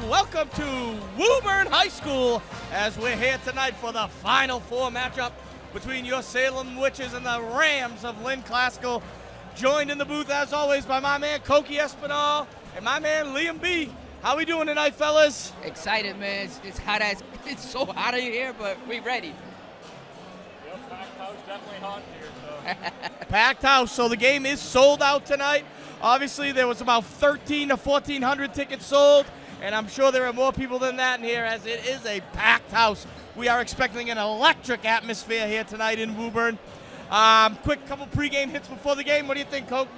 welcome to Woburn High School as we're here tonight for the Final Four matchup between your Salem Witches and the Rams of Lynn Classical. Joined in the booth, as always, by my man Koki Espinal and my man Liam B. How we doing tonight, fellas? Excited, man. It's so hot in here, but we ready. Yep, packed house, definitely hot here. So. Packed house, so the game is sold out tonight. Obviously, there was about 1,300 to 1,400 tickets sold, and I'm sure there are more people than that in here as it is a packed house. We are expecting an electric atmosphere here tonight in Woburn. Quick couple pregame hits before the game. What do you think, Coke?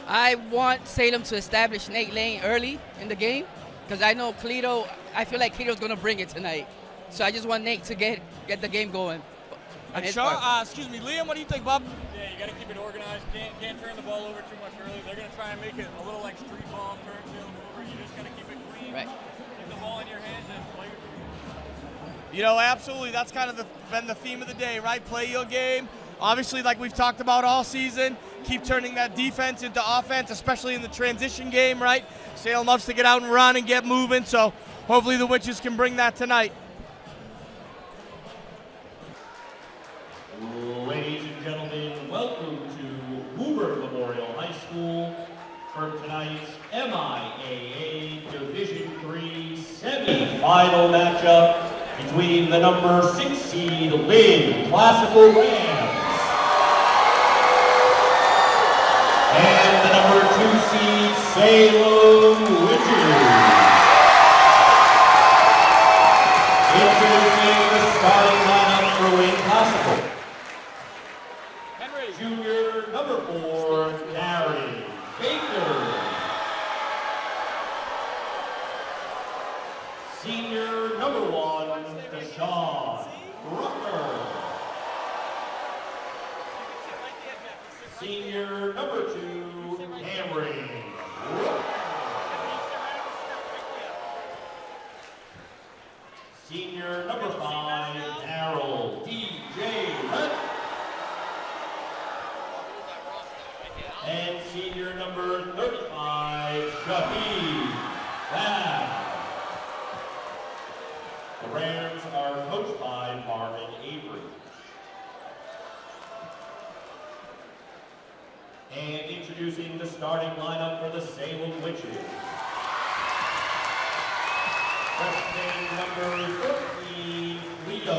I want Salem to establish Nate Lane early in the game because I know Cleto, I feel like Cleto's going to bring it tonight. So I just want Nate to get the game going. Excuse me, Liam, what do you think, Bob? Yeah, you got to keep it organized. Can't turn the ball over too much early. They're going to try and make it a little like street ball, turn, field, over. You just got to keep it clean. Right. Keep the ball in your hands and play your game. You know, absolutely. That's kind of been the theme of the day, right? Play your game. Obviously, like we've talked about all season, keep turning that defense into offense, especially in the transition game, right? Salem loves to get out and run and get moving, so hopefully the Witches can bring that tonight. Ladies and gentlemen, welcome to Woburn Memorial High School for tonight's MIAA Division III semi-final matchup between the number 6 seed Lynn Classical Rams and the number 2 seed Salem Witches. Introducing the starting lineup for Lynn Classical. Junior number 4, Darren Baker. Senior number 1, Deshaun Rucker. Senior number 2, Cameron Rucker. Senior number 5, Daryl DJ Hunt. And senior number 35, Shahid Bab. The Rams are coached by Marvin Avery. And introducing the starting lineup for the Salem Witches. Freshman number 13, Leo.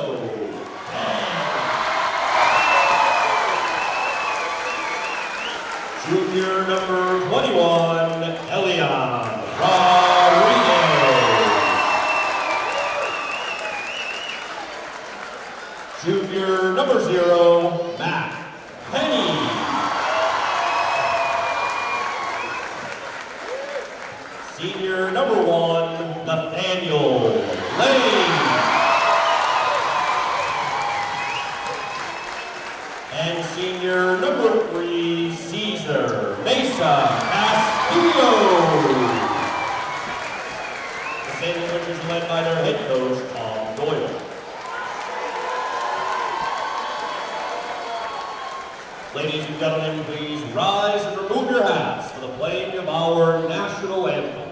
Junior number 21, Elian Rodriguez. Junior number 0, Matt Penny. Senior number 1, Nathaniel Lane. And senior number 3, Caesar Mesa Castillo. The Salem Witches led by their head coach, Tom Doyle. Ladies and gentlemen, please rise and remove your hats for the playing of our national anthem.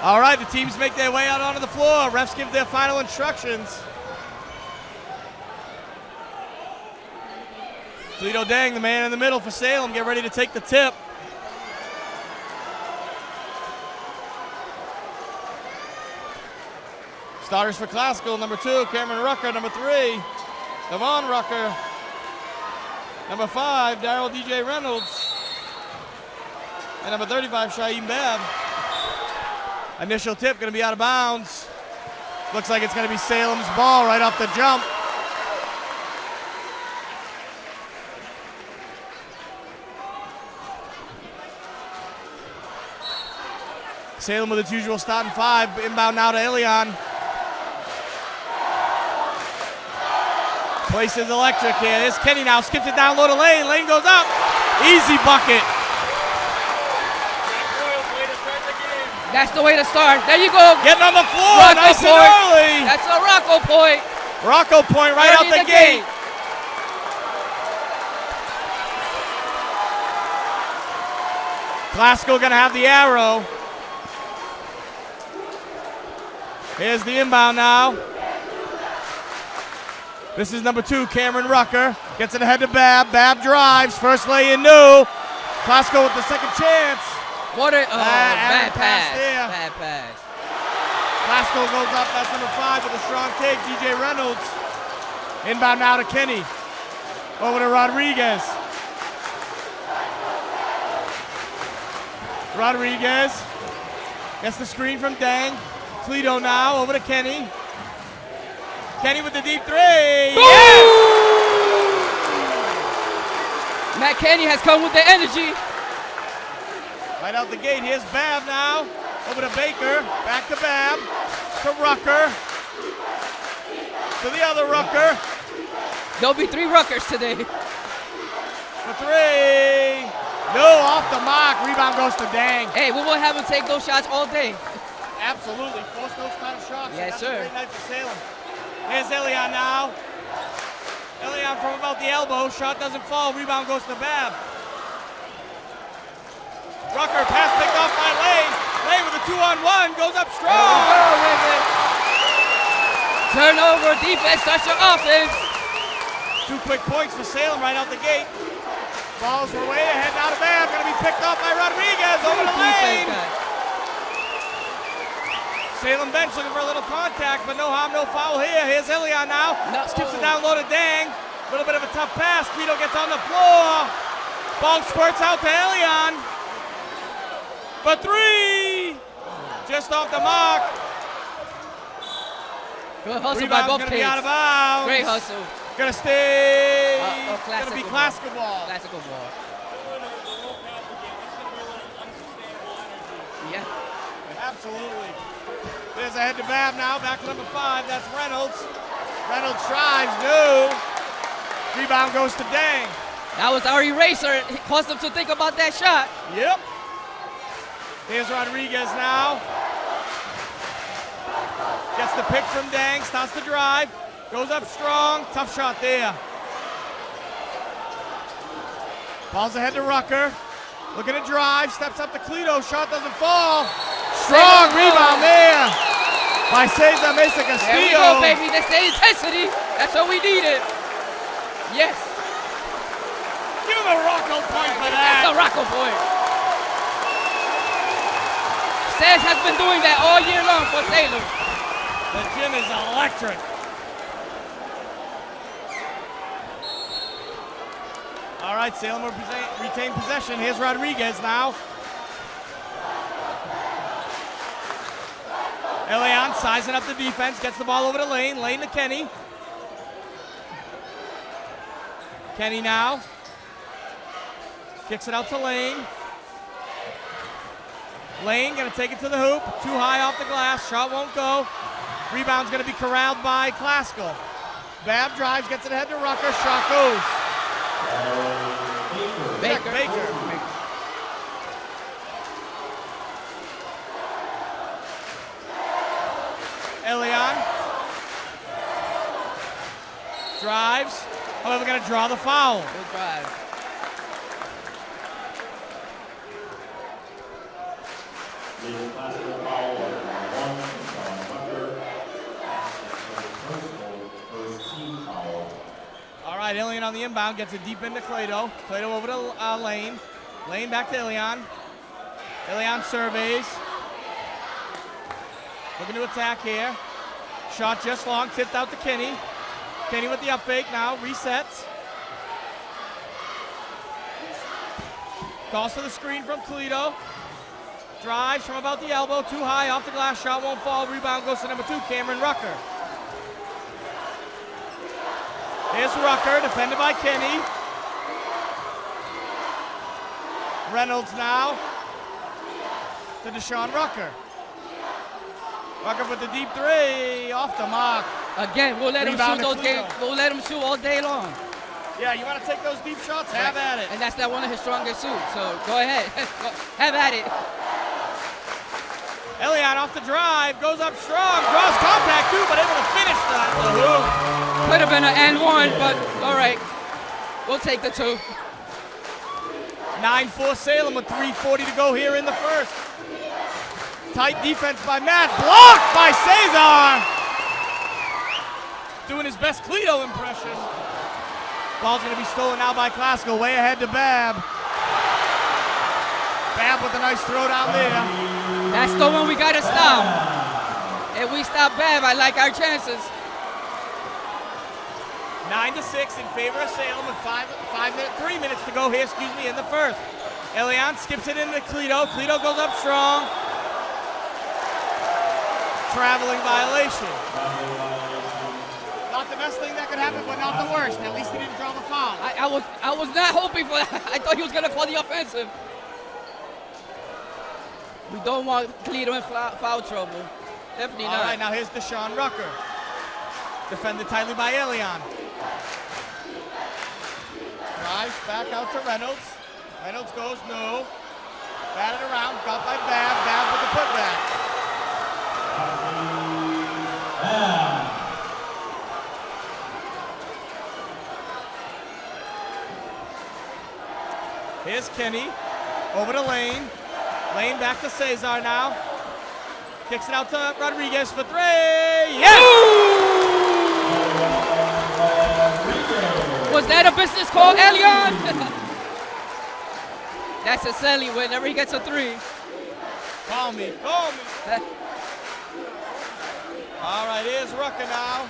All right, the teams make their way out onto the floor. Refs give their final instructions. Toledo Dang, the man in the middle for Salem, get ready to take the tip. Starters for Classical, number 2, Cameron Rucker, number 3, Devon Rucker, number 5, Daryl DJ Reynolds, and number 35, Shaheem Babb. Initial tip gonna be out of bounds. Looks like it's gonna be Salem's ball right off the jump. Salem with its usual starting 5, inbound now to Elion. Place is electric here. There's Kenny now, skips it down low to Lane. Lane goes up. Easy bucket. That's the way to start. There you go. Getting on the floor, Rocco nice point. and early. That's a Rocco point. Rocco point right Early out the gate. Classical gonna have the arrow. Here's the inbound now. This is number 2, Cameron Rucker. Gets it ahead to Babb. Babb drives. First lay in new. Classical with the second chance. What a bad pass pass. there. Bad pass. Classical goes up. That's number 5 with a strong take. DJ Reynolds. Inbound now to Kenny. Over to Rodriguez. Rodriguez gets the screen from Dang. Toledo now over to Kenny. Kenny with the deep 3. Yes! Matt Kenny has come with the energy. Right out the gate. Here's Babb now. Over to Baker. Back to Babb. To Rucker. To the other Rucker. There'll be 3 Ruckers today. For 3. No, off the mark. Rebound goes to Dang. Hey, we will have him take those shots all day. Absolutely. Force those kind of shots. Yes, That's sir. a great night for Salem. Here's Elion now. Elion from about the elbow. Shot doesn't fall. Rebound goes to Babb. Rucker, pass picked off by Lane. Lane with a 2-on-1. Goes up strong. Turnover, defense, starts your offense. 2 quick points for Salem right out the gate. Balls were way ahead now to Babb. Going to be picked off by Rodriguez. Over to Lane. Salem bench looking for a little contact, but no harm, no foul here. Here's Elion now. No. Skips it down low to Dang. A little bit of a tough pass. Quito gets on the floor. Ball squirts out to Elion. For 3. Just off the mark. Good hustle by Rebound's both going to teams. be out of bounds. Great hustle. Going to stay. Classical Going to be ball. classical ball. Classical ball. Yeah. Absolutely. There's a head to Babb now. Back to number 5. That's Reynolds. Reynolds tries. No. Rebound goes to Dang. That was our eraser. It caused them to think about that shot. Yep. Here's Rodriguez now. Gets the pick from Dang. Starts to drive. Goes up strong. Tough shot there. Ball's ahead to Rucker. Looking to drive. Steps up to Cleto. Shot doesn't fall. Strong rebound there by Cesar Mesa Castillo. There we go, baby. That's the intensity. That's what we needed. Yes. Give him a Rocco point for That's a that. Rocco point. Cez has been doing that all year long for Salem. The gym is electric. All right, Salem will retain possession. Here's Rodriguez now. Elion sizing up the defense, gets the ball over to Lane. Lane to Kenny. Kenny now. Kicks it out to Lane. Lane gonna take it to the hoop. Too high off the glass. Shot won't go. Rebound's gonna be corralled by Classical. Babb drives, gets it ahead to Rucker. Shot goes. Baker. Elion drives. However, going to draw the foul. Good drive. Legal classical foul. Ilian on the inbound, gets it deep into Clado. Clado over to Lane. Lane back to Ilian. Ilian surveys. Looking to attack here. Shot just long, tipped out to Kenny. Kenny with the up fake now, resets. Calls for the screen from Toledo. Drives from about the elbow, too high, off the glass, shot won't fall. Rebound goes to number 2, Cameron Rucker. Here's Rucker, defended by Kenny. Reynolds now to Deshaun Rucker. Rucker with the deep 3, off the mark. Again, we'll let him Rebound shoot to those games. We'll let him shoot all day long. Yeah, you want to take those deep shots? Have at it. And that's not one of his strongest suits, so go ahead. Have at it. Ilian off the drive, goes up strong, draws contact too, but able to finish that. Could have been an and one, but all right. We'll take the 2. 9-4 Salem with 3:40 to go here in the first. Tight defense by Matt, blocked by Cesar. Doing his best Cleto impression. Ball's gonna be stolen now by Classical, way ahead to Bab. Bab with a nice throw down there. That's the one we gotta stop. If we stop Bab, I like our chances. 9-6 in favor of Salem with 3 minutes to go here, in the first. Ilian skips it into Cleto. Cleto goes up strong. Traveling violation. Not the best thing that could happen, but not the worst. At least he didn't draw the foul. I was not hoping for that. I thought he was gonna call the offensive. We don't want Cleto in foul trouble. Definitely not. All right, now here's Deshaun Rucker. Defended tightly by Ilian. Drives back out to Reynolds. Reynolds goes, no. Batted around, got by Bab. Bab with the putback. Here's Kenny, over to Lane. Lane back to Cesar now. Kicks it out to Rodriguez for 3. Yes! Was that a business call, Elion? That's a Selly whenever he gets a 3. Call me. All right, here's Rucker now.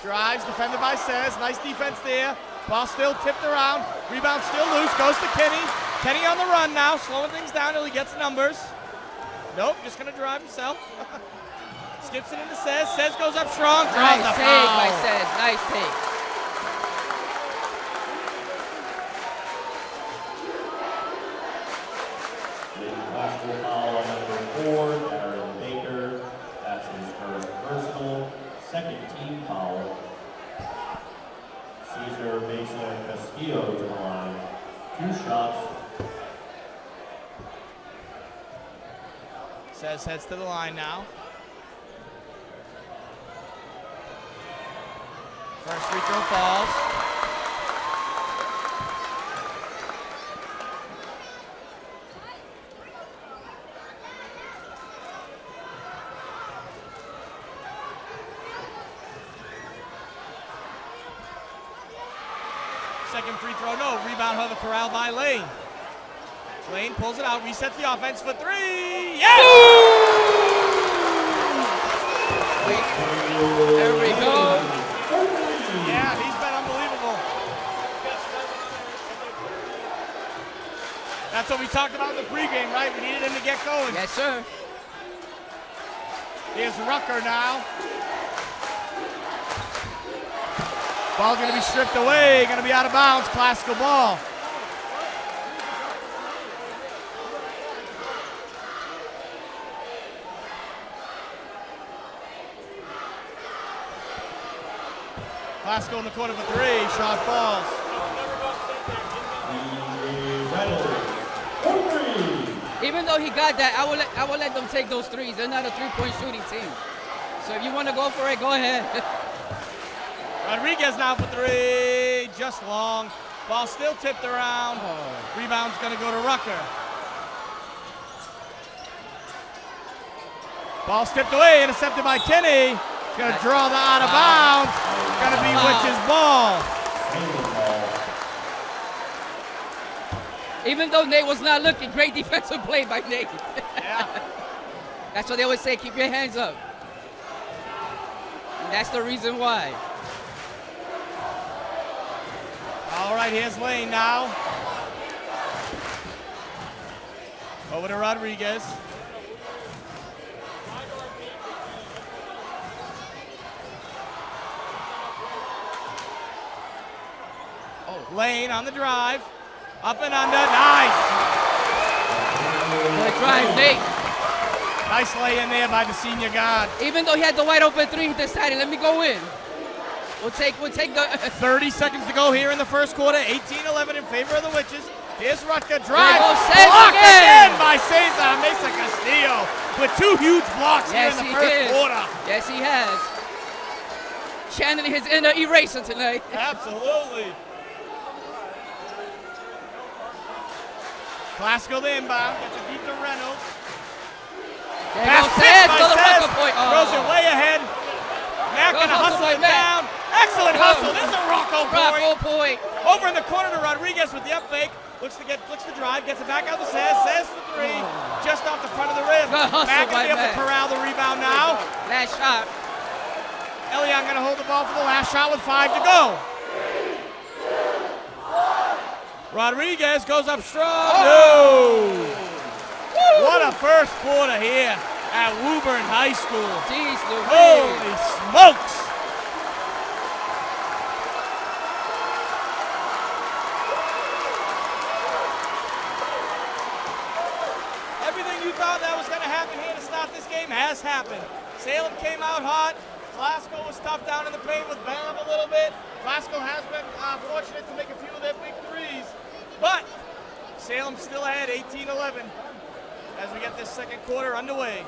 Drives, defended by Cez. Nice defense there. Ball still tipped around. Rebound still loose. Goes to Kenny. Kenny on the run now, slowing things down till he gets numbers. Nope, just gonna drive himself. Skips it into Cez. Cez goes up strong. Draws Nice the take foul. by Cez. Nice take. Classical foul on number 4, Aaron Baker. That's his first personal. Second team foul. Cesar Mesa Castillo to the line. 2 shots. Cez heads to the line now. First free throw falls. Second free throw, no. Rebound, however, corralled by Lane. Lane pulls it out, resets the offense for 3. Yes! There we go. Yeah, he's been unbelievable. That's what we talked about in the pregame, right? We needed him to get going. Yes, sir. Here's Rucker now. Ball's gonna be stripped away, gonna be out of bounds, Classical ball. Classical in the corner for 3, shot falls. Even though he got that, I will let them take those 3s. They're not a 3-point shooting team. So if you want to go for it, go ahead. Rodriguez now for 3, just long. Ball still tipped around. Rebound's gonna go to Rucker. Ball tipped away, intercepted by Kenny. Gonna draw the out of bounds. Gonna be Wich's ball. Salem ball. Even though Nate was not looking, great defensive play by Nate. Yeah. That's what they always say, keep your hands up. And that's the reason why. All right, here's Lane now. Over to Rodriguez. Lane on the drive. Up and under. Nice. Good drive, Nate. Nice lay in there by the senior guard. Even though he had the wide open three, he decided, let me go in. We'll take the 30 seconds to go here in the first quarter. 18-11 in favor of the Witches. Here's Rutger. Drive. There goes Cez Blocked again. again by Cesar Mesa Castillo with 2 huge blocks here in the first quarter. Yes, he has. Channeling his inner eraser tonight. Absolutely. Glasgow the inbound. Gets it deep to Reynolds. There Pass goes picked Cez by to the Cez. Rutger point. Throws it way ahead. Matt Good gonna hustle hustle by it Matt. down. Excellent Good. hustle. This is a Rocco Rocco point. point. Over in the corner to Rodriguez with the up fake. Looks to drive. Gets it back out to Cez. Cez for 3. Just off the front of the rim. Good hustle Matt by gonna be able Matt. to corral the rebound now. Last shot. Elion gonna hold the ball for the last shot with 5 to go. Rodriguez goes up strong. No! What a first quarter here at Woburn High School. Jeez Louise. Holy smokes! Everything you thought that was going to happen here to start this game has happened. Salem came out hot. Glasgow was tough down in the paint with Bam a little bit. Glasgow has been fortunate to make a few of their big threes. But Salem still ahead 18-11 as we get this second quarter underway.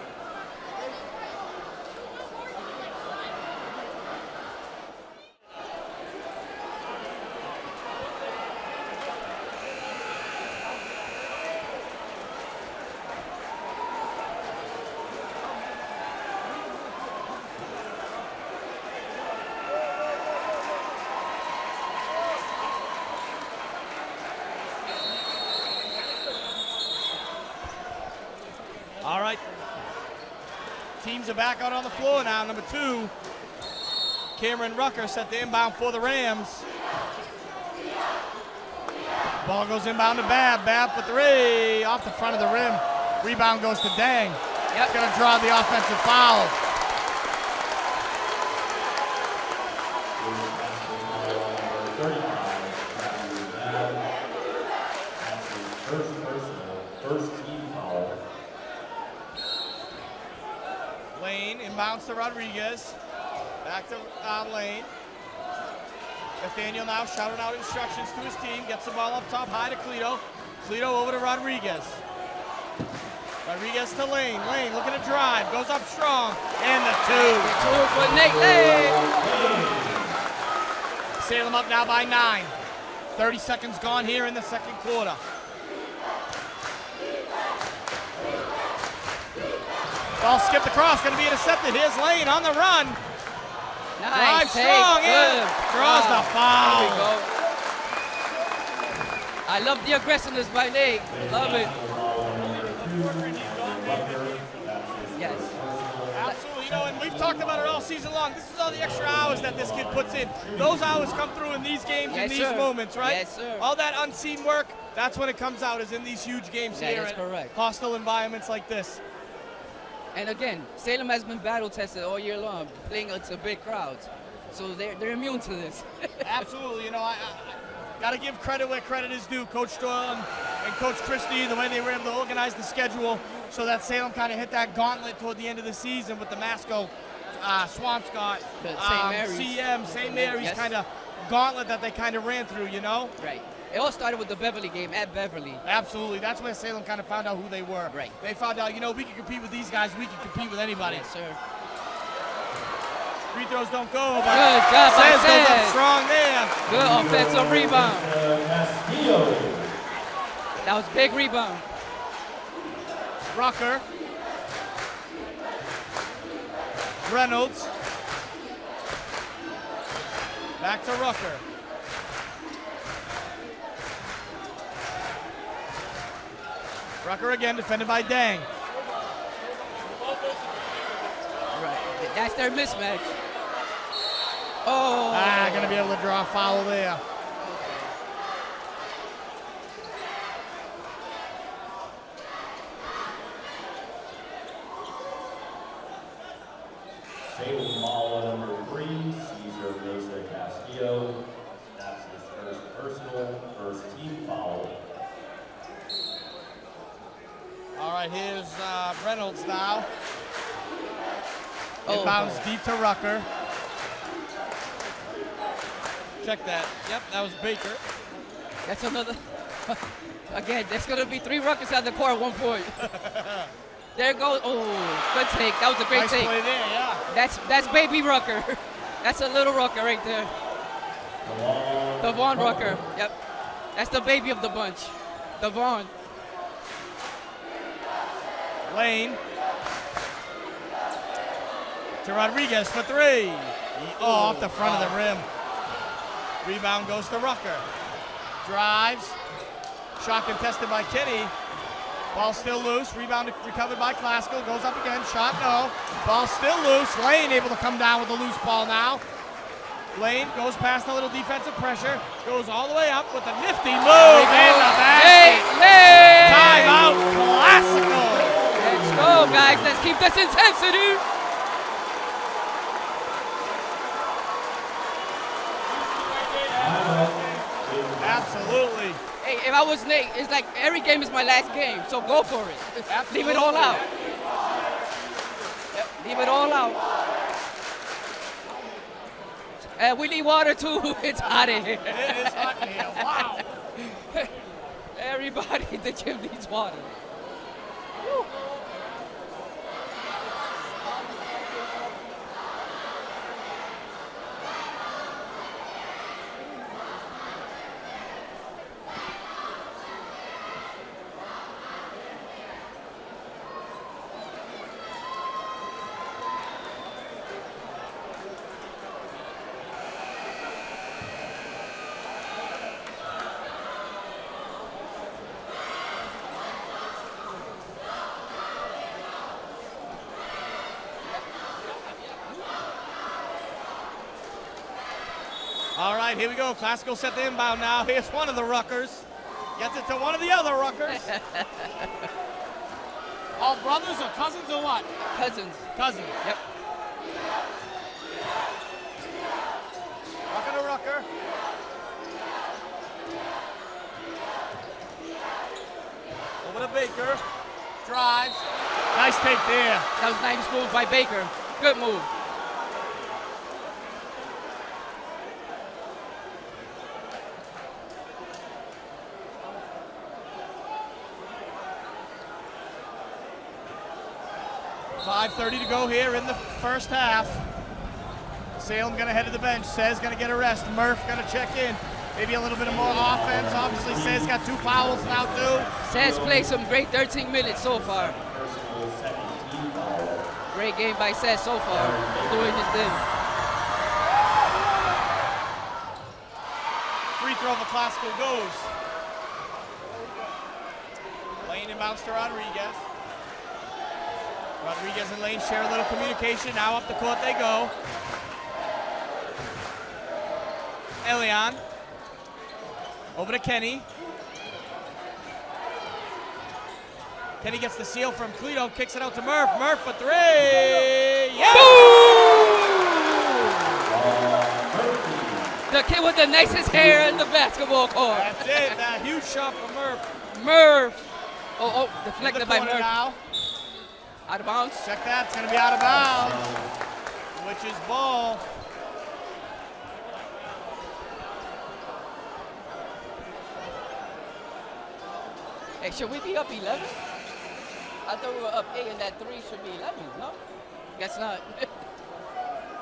All right. Teams are back out on the floor now. Number 2, Cameron Rucker set the inbound for the Rams. Ball goes inbound to Bab. Bab for 3 off the front of the rim. Rebound goes to Dang. Yep. Going to draw the offensive foul. Lane inbounds to Rodriguez. Back to Lane. Nathaniel now shouting out instructions to his team. Gets the ball up top high to Cleto. Cleto over to Rodriguez. Rodriguez to Lane. Lane looking to drive. Goes up strong. And the 2. The 2 for Nate Lane. Salem up now by 9. 30 seconds gone here in the second quarter. Ball skipped across, going to be intercepted. Here's Lane on the run. Drive Nice. strong in. Draws the foul. There we go. I love the aggressiveness by Nate. Love it. Yes. Absolutely, you know, and we've talked about it all season long. This is all the extra hours that this kid puts in. Those hours come through in these games, Yes, in these sir. moments, right? Yes, sir. All that unseen work, that's when it comes out, is in these huge games That here is at correct. hostile environments like this. And again, Salem has been battle tested all year long, playing to big crowds. So they're immune to this. Absolutely, you know, I got to give credit where credit is due. Coach Doyle and Coach Christie, the way they were able to organize the schedule so that Salem kind of hit that gauntlet toward the end of the season with the Masco, Swampscott, St. Mary's. CM, St. Mary's Yes. kind of gauntlet that they kind of ran through, you know? Right. It all started with the Beverly game at Beverly. Absolutely. That's where Salem kind of found out who they were. Right. They found out, you know, we can compete with these guys. We can compete with anybody. Yes, sir. Free throws don't go, but Good job by Cez goes up Cez. strong there. Good offensive rebound. Castillo. That was big rebound. Rucker. Reynolds. Back to Rucker. Rucker again, defended by Dang. Right. That's their mismatch. Oh. Gonna be able to draw a foul there. Salem foul number 3, Cesar Mesa Castillo. That's his first personal, first team foul. All right, here's Reynolds now. Oh. Inbounds deep to Rucker. Check that. Yep, that was Baker. That's another. Again, there's going to be 3 Ruckers on the court at one point. There goes. Oh, good take. That was a great Nice take. play there, yeah. That's baby Rucker. That's a little Rucker right there. Devon Rucker. Yep. That's the baby of the bunch. Devon. Lane. To Rodriguez for 3. Off the front of the rim. Rebound goes to Rucker. Drives. Shot contested by Kenny. Ball still loose. Rebound recovered by Classical. Goes up again. Shot no. Ball still loose. Lane able to come down with the loose ball now. Lane goes past a little defensive pressure. Goes all the way up with a nifty move in the basket. Timeout. Classical. Let's go, guys. Let's keep this intensity. Absolutely. Hey, if I was Nate, it's like every game is my last game, so go for it. Leave it all out. Yep, leave it all out. We need water too. It's hot in here. It is hot in here. Wow. Everybody in the gym needs water. Woo. All right, here we go. Classical set the inbound now. Here's one of the Ruckers. Gets it to one of the other Ruckers. All brothers or cousins or what? Cousins. Cousins. Yep. Rucker to Rucker. Over to Baker. Drives. Nice take there. That was a nice move by Baker. Good move. .5:30 to go here in the first half. Salem gonna head to the bench. Says gonna get a rest. Murph gonna check in. Maybe a little bit of more offense. Obviously, Says got 2 fouls now too. Says played some great 13 minutes so far. Great game by Says so far. Doing his thing. Free throw for Classical goes. Lane inbounds to Rodriguez. Rodriguez and Lane share a little communication. Now up the court they go. Elian. Over to Kenny. Kenny gets the seal from Cleto, kicks it out to Murph. Murph for 3. Yeah! The kid with the nicest hair in the basketball court. That's it. That huge shot from Murph. Murph. Oh, deflected by Murph. Now. Out of bounds. Check that. It's going to be out of bounds, which is ball. Hey, should we be up 11? I thought we were up 8 and that 3 should be 11, no? Guess not.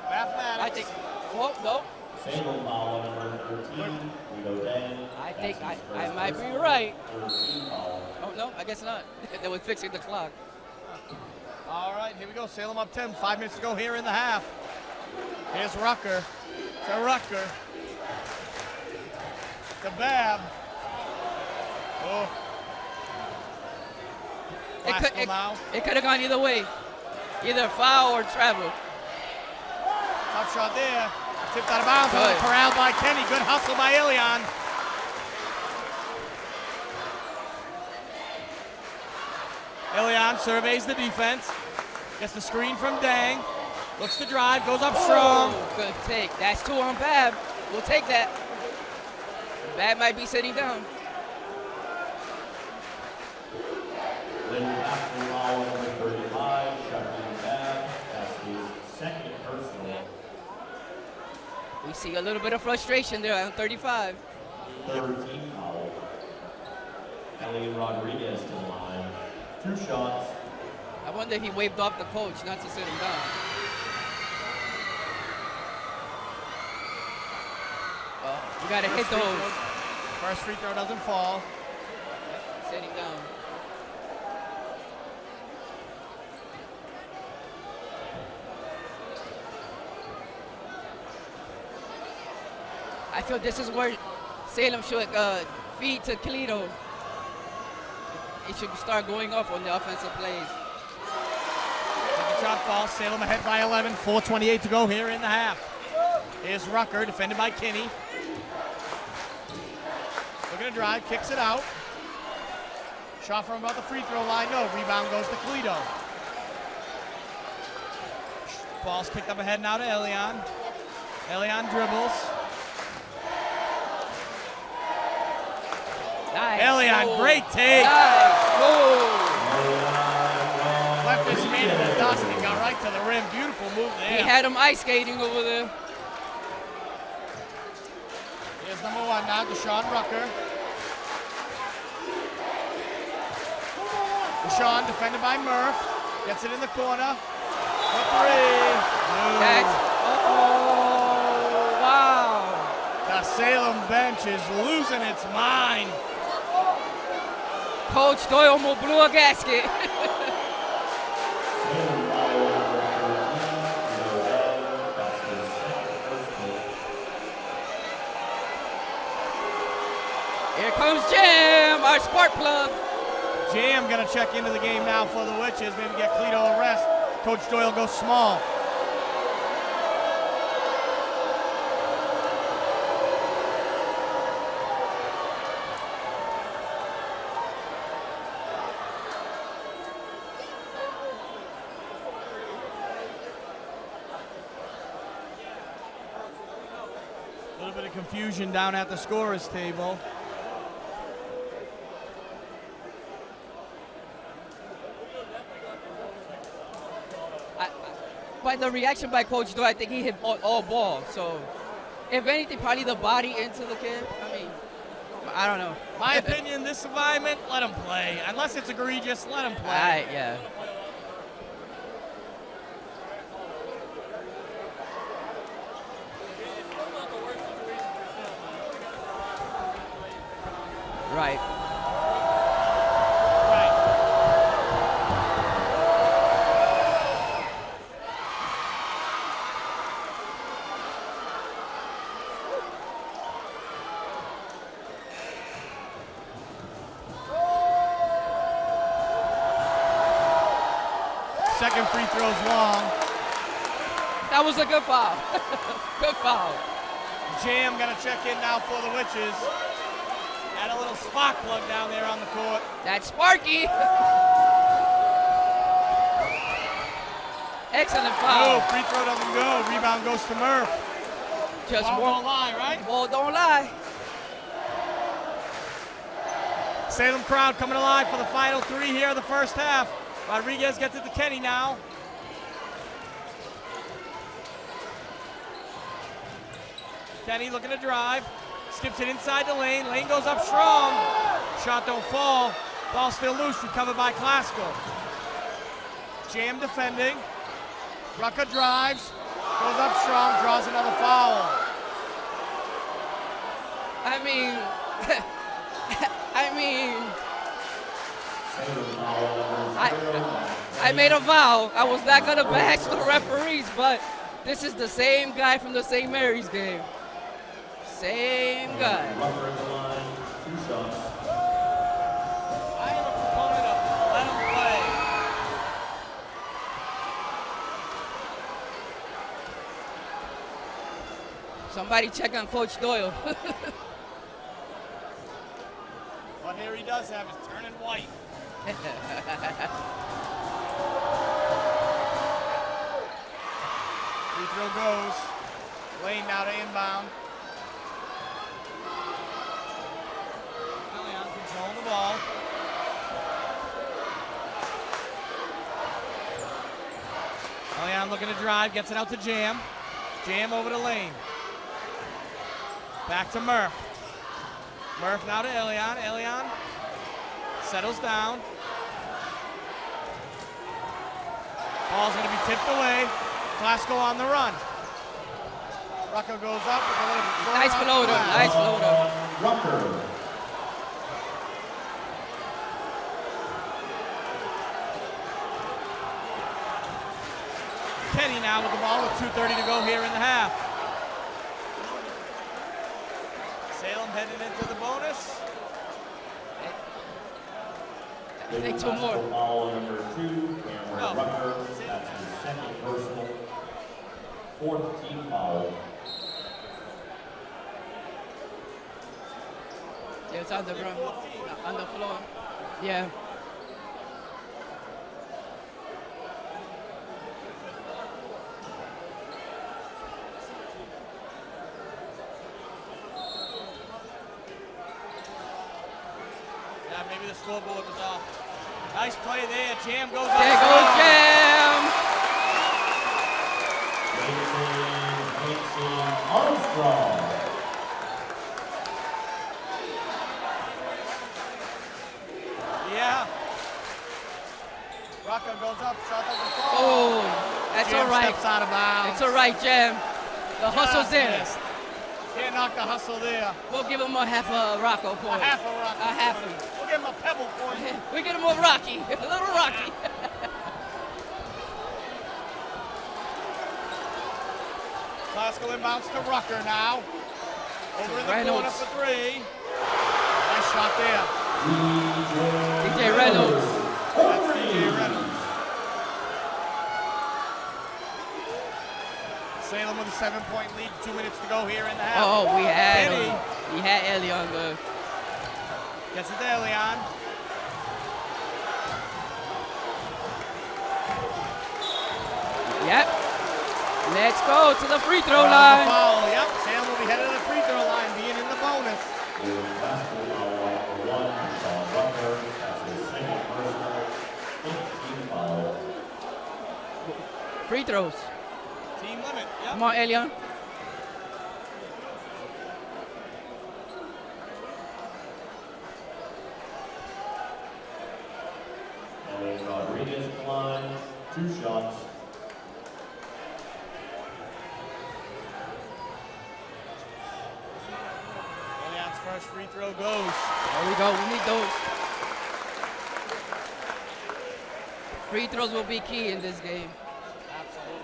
Mathematics. I think, well, no. Salem foul number 13, Guido Dang. I think That's his I first might be personal, right. first team foul. Oh, no, I guess not. They were fixing the clock. All right, here we go. Salem up 10. 5 minutes to go here in the half. Here's Rucker. To Rucker. To Babb. Oh. Classical now. It could have gone either way, either foul or travel. Tough shot there. Tipped out of bounds. Good. Corralled by Kenny. Good hustle by Ilion. Ilion surveys the defense. Gets the screen from Dang. Looks to drive. Goes up strong. Oh, good take. That's 2 on Bab. We'll take that. Bab might be sitting down. Lynn after foul number 35, shot Bab. That's his second personal. We see a little bit of frustration there on 35. Third team foul. Ellie Rodriguez to the line. 2 shots. I wonder if he waved off the coach not to sit him down. Well, you gotta hit those. First free throw doesn't fall. Sit him down. I feel this is where Salem should feed to Clito. He should start going off on the offensive plays. Second shot falls. Salem ahead by 11. 4:28 to go here in the half. Here's Rucker, defended by Kinney. Looking to drive, kicks it out. Shot from about the free throw line. No, rebound goes to Clito. Ball's kicked up ahead now to Elion. Elion dribbles. Nice. Elion, Oh. great take. Nice. Oh. Left his feet in the dust and got right to the rim. Beautiful move there. He had him ice skating over there. Here's number 1 now, Deshaun Rucker. Deshaun defended by Murph. Gets it in the corner. For 3. That's, oh, wow. The Salem bench is losing its mind. Coach Doyle almost blew a gasket. Here comes Jam, our spark plug. Jam gonna check into the game now for the Witches. Maybe get Clito a rest. Coach Doyle goes small. A little bit of confusion down at the scorer's table. By the reaction by Coach Doyle, I think he hit all ball. So, if anything, probably the body into the kid. I mean, I don't know. My opinion, this environment, let him play. Unless it's egregious, let him play. All right, yeah. Right. Right. Second free throw's long. That was a good foul. Good foul. Jam gonna check in now for the Witches. Had a little spark plug down there on the court. That's Sparky. Excellent No, foul. free throw doesn't go. Rebound goes to Murph. Just Ball one. don't lie, right? Ball don't lie. Salem crowd coming alive for the final 3 here of the first half. Rodriguez gets it to Kenny now. Kenny looking to drive. Skips it inside the lane. Lane goes up strong. Shot don't fall. Ball still loose. Recovered by Classical. Jam defending. Rucker drives. Goes up strong. Draws another foul. I mean, I made a vow. I was not gonna bash the referees, but this is the same guy from the St. Mary's game. Same guy. Rucker at the line, 2 shots. I am a proponent of let him play. Somebody check on Coach Doyle. What hair he does have is turning white. Free throw goes. Lane now to inbound. Leon controlling the ball. Leon looking to drive, gets it out to Jam. Jam over to Lane. Back to Murph. Murph now to Elion. Elion settles down. Ball's going to be tipped away. Glasgow on the run. Rucker goes up with a little Nice floater. Nice floater. Rucker. Kenny now with the ball with 2:30 to go here in the half. Salem heading into the bonus. I think two more. Foul number 2, Cameron No. Rucker. That's his second personal. 4th team foul. Yeah, it's on the ground. On the floor. Yeah. Yeah, maybe the scoreboard was off. Nice play there. Jam goes up. There goes Jam. Mason Armstrong. Yeah. Rucker goes up, shot doesn't fall. Oh, that's Jam all right. steps out of bounds. It's all right, Jam. The hustle's there. Missed. Can't knock the hustle there. We'll give him a half a Rocco A point. half a Rocky. A half. We'll give him a pebble point. We get him a Rocky. A little Rocky. Glasgow inbounds to Rucker now. Over in the corner Reynolds. for 3. Nice shot there. DJ Reynolds. That's DJ Reynolds. Salem with a 7-point lead. 2 minutes to go here in the half. Oh, we had Kenny him. We had Ellie on the. gets it to Elion. Yep. Let's go to the free throw On the line. foul. Yep. Salem will be headed to the free throw line, being in the bonus. Basketball foul number 1, Sean Rucker. That's his second personal. 5th team foul. Free throws. Team limit. Yep. Come on, Elion. Ellie Rodriguez at the line. 2 shots. Elion's first free throw goes. There we go. We need those. Free throws will be key in this game. Absolutely.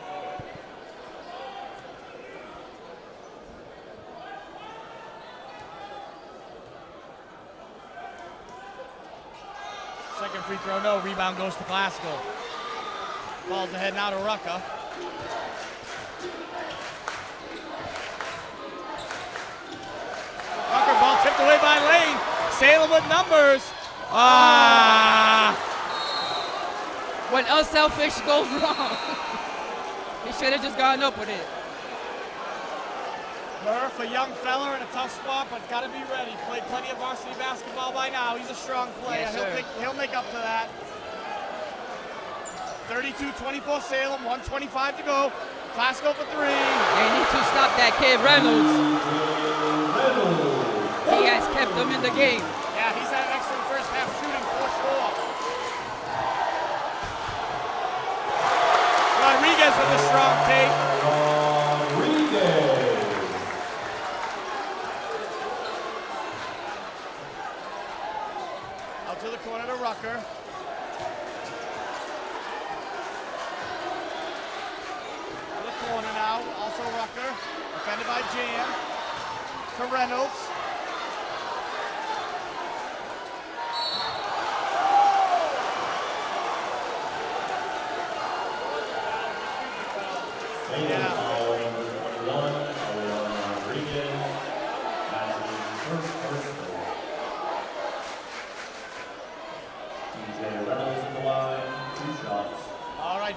Second free throw, no. Rebound goes to Glasgow. Ball's ahead now to Rucker. Rucker, ball tipped away by Lane. Salem with numbers. When unselfish goes wrong, he should have just gone up with it. Murph, a young fella in a tough spot, but got to be ready. Played plenty of varsity basketball by now. He's a strong player. Yes, sir. He'll make up to that. 32-24 Salem, 1:25 to go. Glasgow for 3. They need to stop that kid Reynolds. He has kept them in the game. Yeah, he's had an excellent first half shooting for sure. Rodriguez with a strong take. Rodriguez. Out to the corner to Rucker. To the corner now, also Rucker. Defended by Jam. To Reynolds. Salem foul number 21, Elion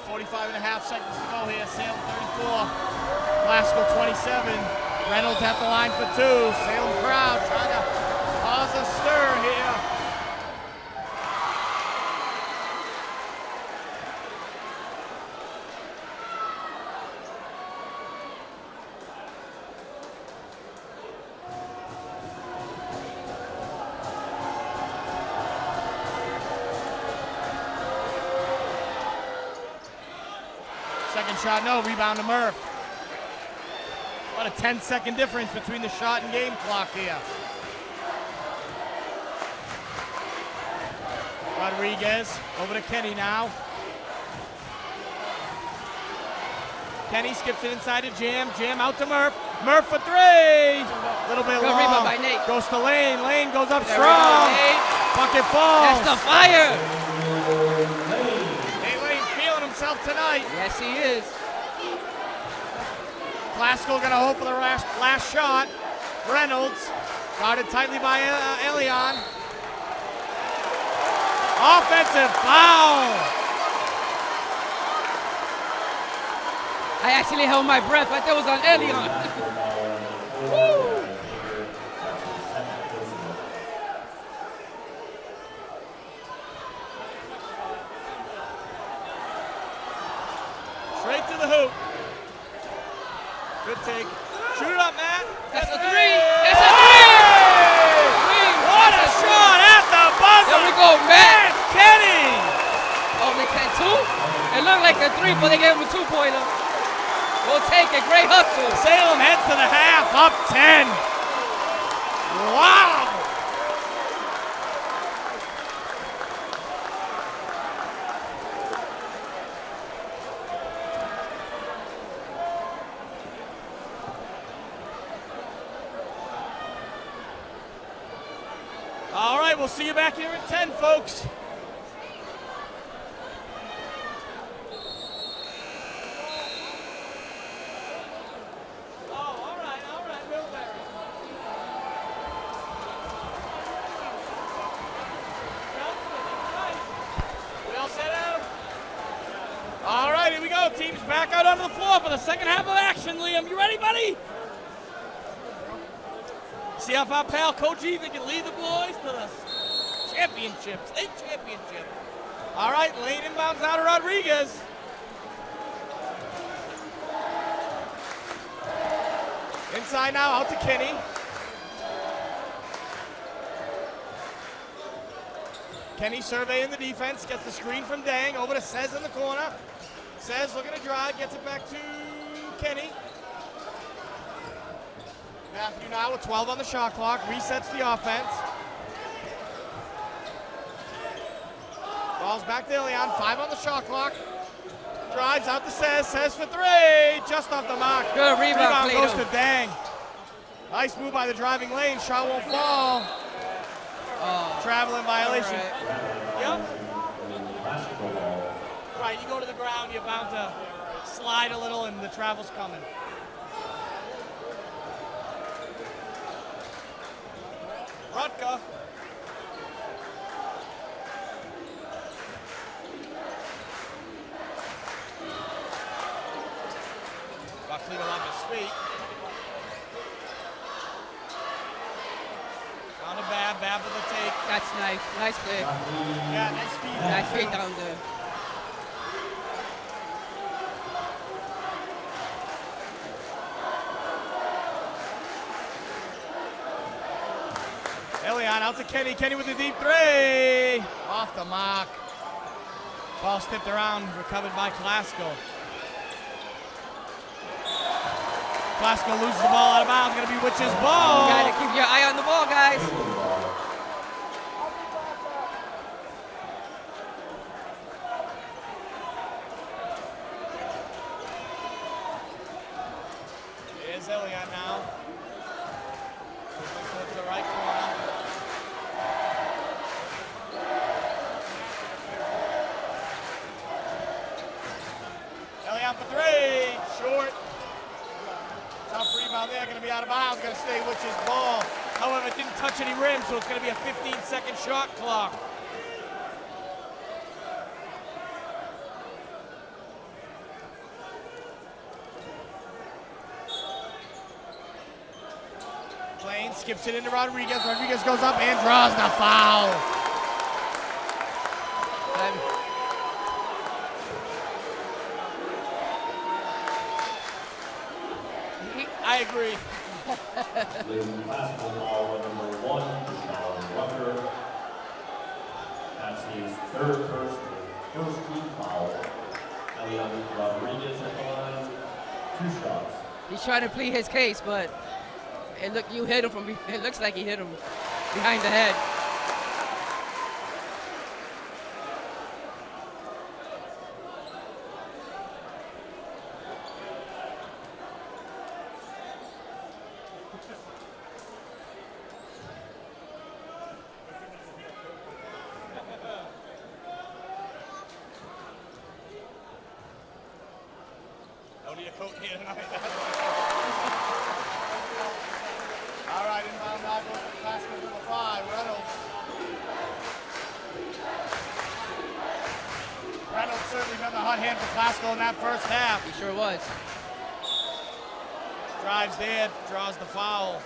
45 and a half seconds to go here. Salem 34, Glasgow 27. Reynolds at the line for two. Salem crowd trying to cause a stir here. Second shot, no. Rebound to Murph. What a 10-second difference between the shot and game clock here. Rodriguez over to Kenny now. Kenny skips it inside to Jam. Jam out to Murph. Murph for three. A little bit Good long. rebound by Nate. Goes to Lane. Lane goes up Good strong. rebound, Nate. Bucket falls. That's the fire. Nate Lane feeling himself tonight. Yes, he is. Glasgow gonna hope for the last shot. Reynolds guarded tightly by Elion. Offensive foul. I actually held my breath. I thought it was on Elion. Straight to the hoop. Good take. Shoot it up, Matt. That's a three. That's a three. What a shot at the buzzer. There we go, Matt. Kenny. Oh, they can two? It looked like a three, but they gave him a two-pointer. We'll take it. Great hustle. Salem heads to the half, up 10. Wow. All right, we'll see you back here at 10, folks. All right, here we go. Teams back out onto the floor for the second half of action. Liam, you ready, buddy? See how our pal Coach Ethan can lead the boys to the championship, state championship. All right, Lane inbounds out to Rodriguez. Inside now, out to Kenny. Kenny surveying the defense, gets the screen from Dang, over to Sez in the corner. Sez looking to drive, gets it back to Kenny. Matthew now with 12 on the shot clock, resets the offense. Ball's back to Ilion, 5 on the shot clock. Drives out to Sez, Sez for three, just off the mark. Good rebound, Goes to Dang. Nice move by the driving lane, shot won't fall. Traveling violation. Right. Yep. Right, you go to the ground, you're bound to slide a little and the travel's coming. Rutka. Buckley on his feet. On a Bab with the take. That's nice. Nice play. Yeah, nice feed. Nice feed down there. Elion out to Kenny. Kenny with a deep three. Off the mark. Ball tipped around, recovered by Glasgow. Glasgow loses the ball out of bounds. Going to be Witch's ball. You gotta keep your eye on the ball, guys. Here's Elion now. Towards the right corner. Elion for three. Short. Tough rebound there, going to be out of bounds, going to stay Witch's ball. However, it didn't touch any rim, so it's going to be a 15-second shot clock. Lane skips it into Rodriguez. Rodriguez goes up and draws the foul. I agree. Lynn classical foul number 1, Sean Rucker. That's his third first team foul. Elian Rodriguez at the line, 2 shots. He's trying to plead his case, but it looks like he hit him behind the head. Don't need a coat here tonight. All right, inbound now goes to Pascal number 5, Reynolds. Reynolds certainly been the hot hand for Pascal in that first half. He sure was. Drives there, draws the foul.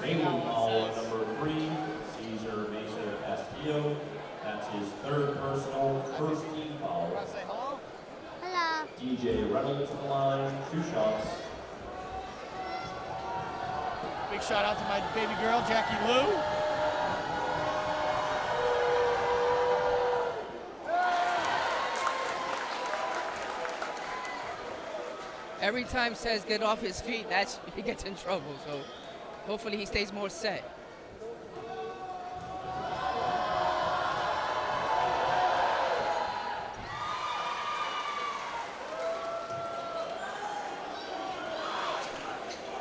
Salem foul number 3, Cesar Mesa Castillo. That's his third personal, first team foul. Say hello? Hello. DJ Reynolds at the line, 2 shots. Big shout out to my baby girl, Jackie Lou. Every time says get off his feet, he gets in trouble. So hopefully he stays more set.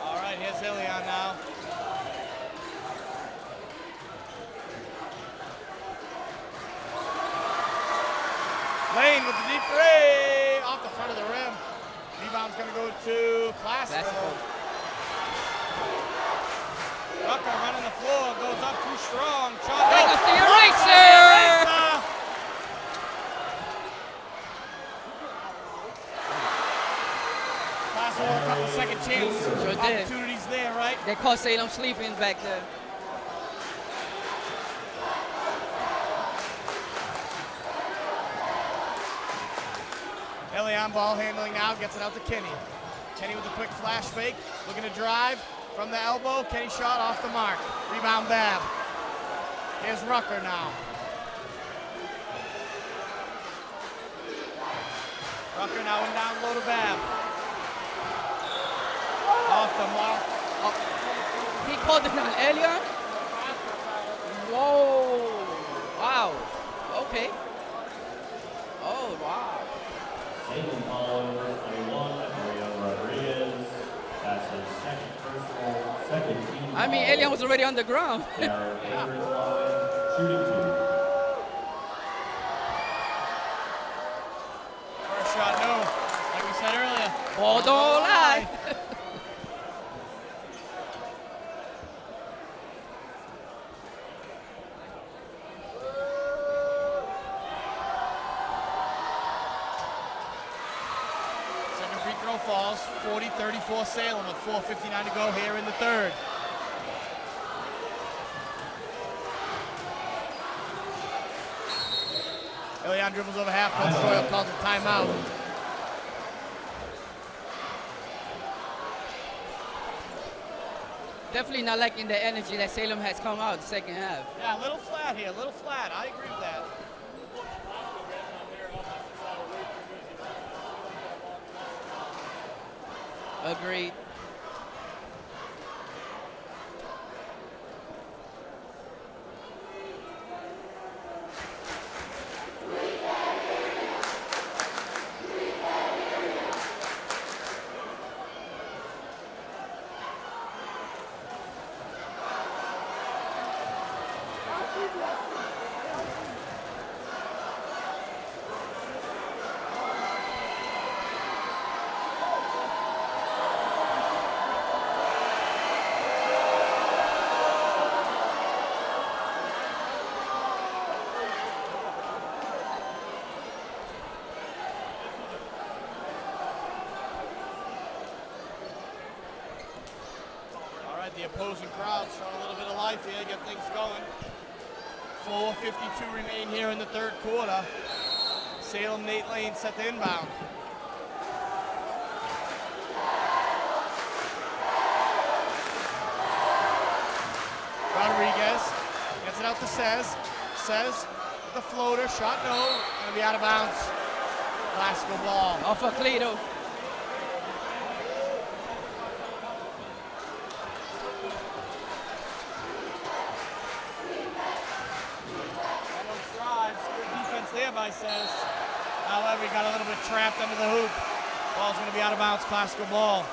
All right, here's Ilion now. Lane with the deep 3 off the front of the rim. Rebound's going to go to Classical. Rucker running the floor, goes up too strong. Shot. There goes the eraser! Classical a couple second chance Sure did. opportunities there, right? They caught Salem sleeping back there. Elian ball handling now, gets it out to Kenny. Kenny with a quick flash fake, looking to drive from the elbow. Kenny shot off the mark. Rebound Babb. Here's Rucker now. Rucker now and down low to Babb. Off the mark. He called it on Elian? Whoa. Wow. Okay. Oh, wow. Salem foul number 21, Elian Rodriguez. That's his second personal, second team foul. I mean, Elian was already on the ground. Darren Avery's line, shooting 2. First shot, no. Like we said earlier. Ball don't lie. Second free throw falls. 40-34 Salem with 4:59 to go here in the third. Elian dribbles over half. Coach Doyle calls a timeout. Definitely not liking the energy that Salem has come out the second half. Yeah, a little flat here, a little flat. I agree with that. Agreed. the opposing crowd showing a little bit of life here, get things going. 4:52 remain here in the third quarter. Salem, Nate Lane set to inbound. Rodriguez gets it out to Says. Says the floater, shot no, gonna be out of bounds. Classical ball. Off of Cleto. Reynolds drives, good defense there by Says. However, he got a little bit trapped under the hoop. Ball's gonna be out of bounds, classical ball.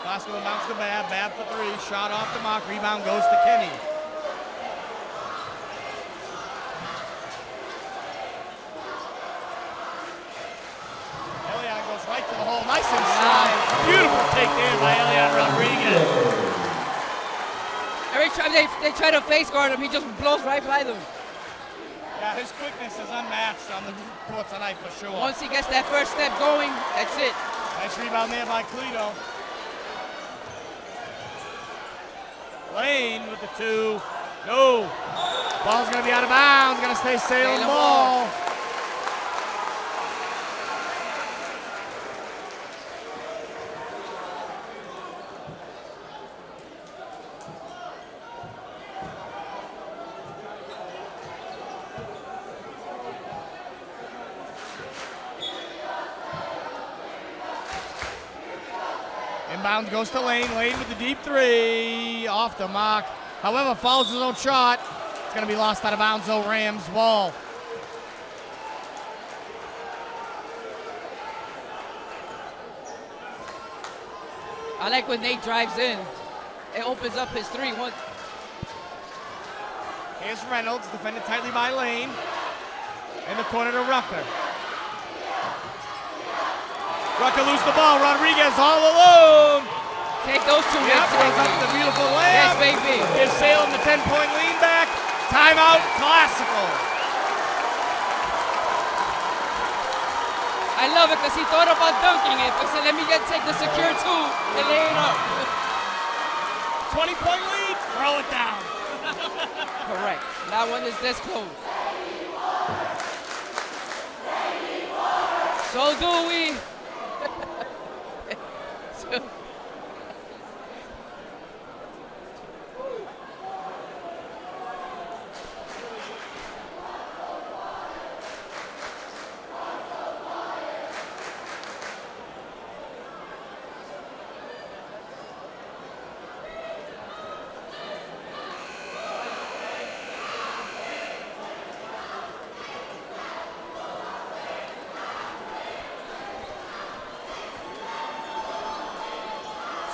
Glasgow bounce to Bab. Bab for three. Shot off the mark. Rebound goes to Kenny. Elian goes right to the hole. Nice inside. Beautiful take there by Elian Rodriguez. Every time they try to face guard him, he just blows right by them. Yeah, his quickness is unmatched on the court tonight for sure. Once he gets that first step going, that's it. Nice rebound there by Cleto. Lane with the two. No. Ball's going to be out of bounds. Going to stay Salem ball. Inbound goes to Lane. Lane with the deep three. Off the mark. However, fouls his own shot. It's going to be lost out of bounds, though. Rams ball. I like when Nate drives in. It opens up his three. Here's Reynolds, defended tightly by Lane. In the corner to Rucker. Rucker lose the ball. Rodriguez all alone. Take those two. Yep, goes up the beautiful layup. Yes, baby. Gives Salem the 10-point lead back. Timeout, classical. I love it because he thought about dunking it, but said, let me take the secure two and lay it up. 20-point lead, throw it down. Correct. That one is this close. So do we.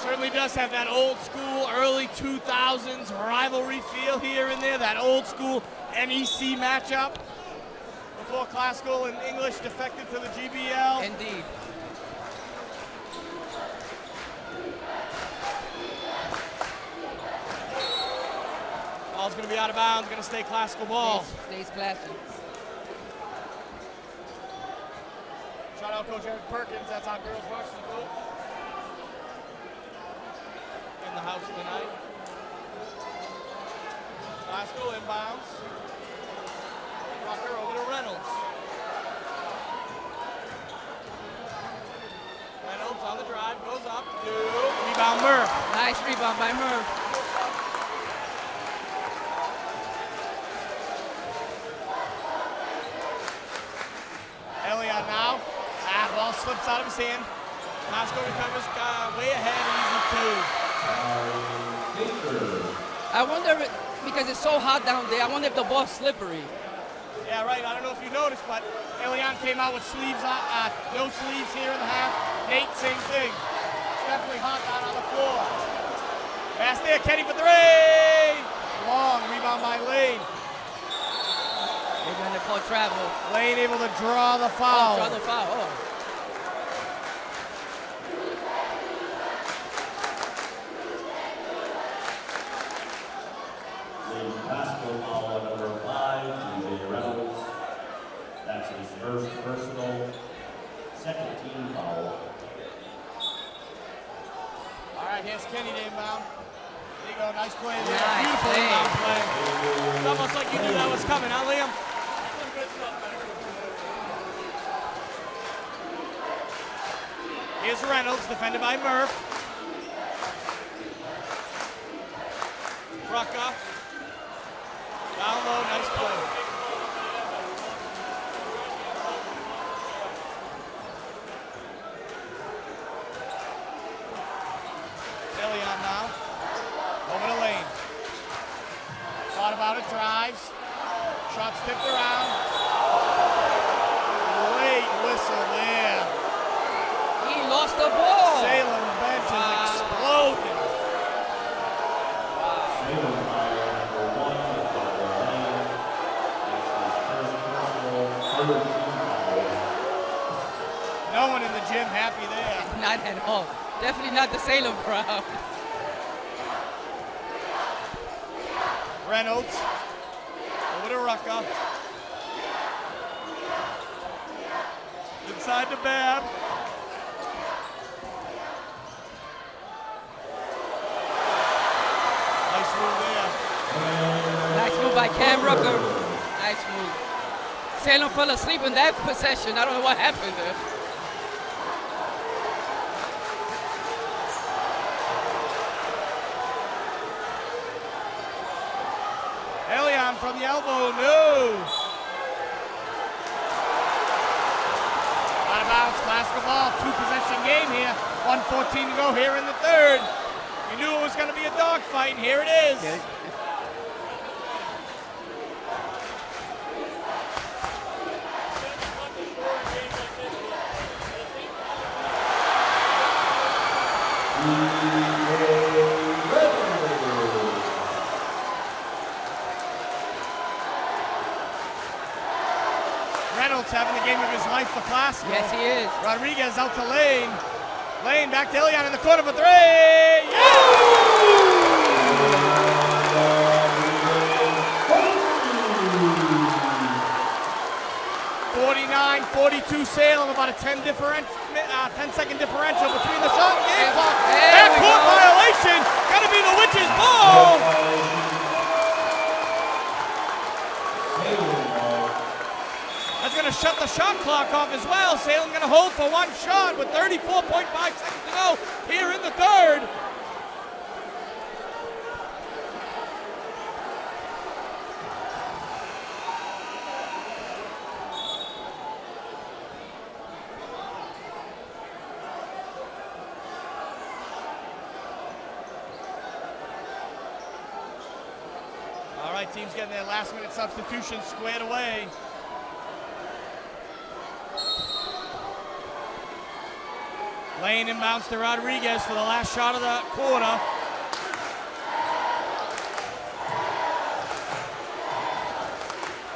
Certainly does have that old school, early 2000s rivalry feel here and there, that old school NEC matchup before classical and English defected to the GBL. Indeed. Ball's going to be out of bounds, going to stay classical ball. Stays classic. Shout out Coach Eric Perkins, that's our girls varsity coach. In the house tonight. Glasgow inbounds. Rucker over to Reynolds. Reynolds on the drive, goes up to rebound Murph. Nice rebound by Murph. Elian now. Ball slips out of his hand. Glasgow recovers way ahead, easy two. I wonder, because it's so hot down there, I wonder if the ball's slippery. Yeah, right. I don't know if you noticed, but Elian came out with sleeves on, no sleeves here in the half. Nate, same thing. It's definitely hot out on the floor. Pass there, Kenny for three. Long rebound by Lane. They're going to call travel. Lane able to draw the foul. Oh, draw the foul. Oh. go. Nice play there. Nice Beautiful play. inbound play. It's almost like you knew that was coming, huh, Liam? Here's Reynolds, defended by Murph. Rucka. Down low, nice play. Leon now. Over to Lane. Thought about it, drives. Shots tipped around. Late whistle there. He lost the ball. Salem bench is exploding. Salem foul number 1 on Lane. That's his first personal, third team foul. No one in the gym happy there. Not at all. Definitely not the Salem crowd. Reynolds. Over to Rucka. Inside to Babb. Nice move there. Nice move by Cam Rucker. Nice move. Salem fell asleep in that possession. I don't know what happened there. Elion from the elbow, no. Out of bounds, classical ball, 2-possession game here. 1:14 to go here in the third. You knew it was going to be a dogfight, and here it is. Okay. Reynolds having the game of his life for classical. Yes, he is. Rodriguez out to Lane. Lane back to Elion in the corner for 3. Yeah! 49-42 Salem, about a 10-second differential between the shot and game clock. Backcourt violation, gotta be the Witches' ball. That's gonna shut the shot clock off as well. Salem gonna hold for one shot with 34.5 seconds to go here in the third. All right, team's getting their last-minute substitution squared away. Lane inbounds to Rodriguez for the last shot of the quarter.